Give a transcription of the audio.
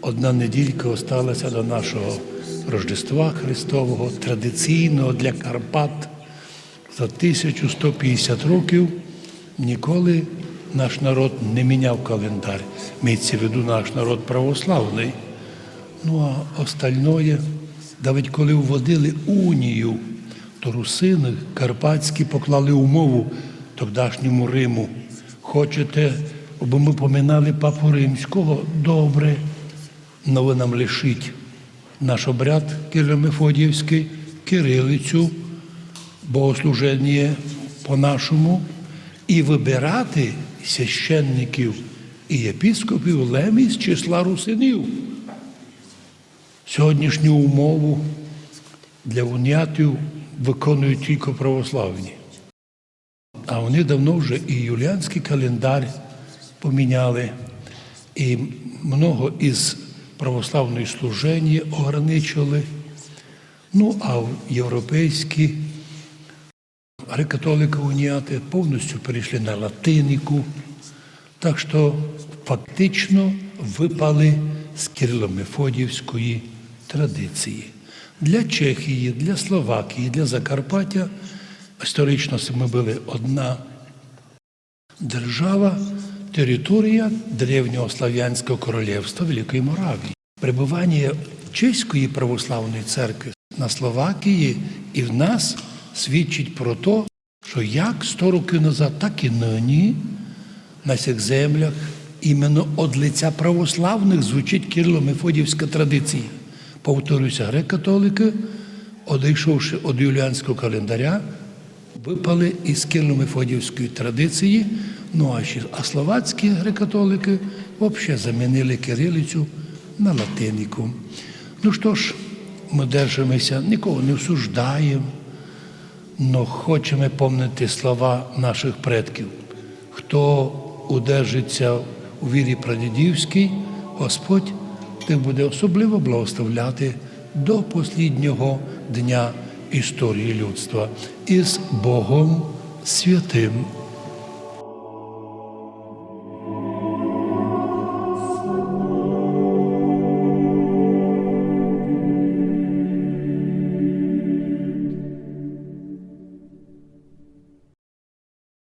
одна неділька осталася до нашого Рождества Христового, традиційного для Карпат. За 1150 років ніколи наш народ не міняв календар. Мається в виду наш народ православний. Ну а остальное, навіть коли вводили унію, то русини карпатські поклали умову тогдашньому Риму. Хочете, аби ми поминали Папу Римського? Добре. Но ви нам лишіть наш обряд Кириво-Мефодіївський, кирилицю, богослуження по-нашому, і вибирати священників і єпископів лемі з числа русинів. Сьогоднішню умову для унятів виконують тільки православні. А вони давно вже і юліанський календар поміняли, і много із православної служення ограничили. Ну, а європейські греко-католики уніяти повністю перейшли на латинику. Так що фактично випали з Кирило-Мефодіївської традиції. Для Чехії, для Словакії, для Закарпаття історично ми були одна держава, територія древнього Слов'янського королівства Великої Моравії. Перебування Чеської православної церкви на Словакії і в нас свідчить про те, що як 100 років назад, так і нині на цих землях іменно від лиця православних звучить Кирило-Мефодіївська традиція. Повторюся, греко-католики, одійшовши від юліанського календаря, випали із Кирило-Мефодіївської традиції, ну а словацькі греко-католики взагалі замінили кирилицю на латинику. Ну що ж, ми держимося, нікого не осуждаємо, але хочемо пам'ятати слова наших предків. Хто удержиться у вірі прадідівській, Господь тих буде особливо благословляти до останнього дня історії людства із Богом святим.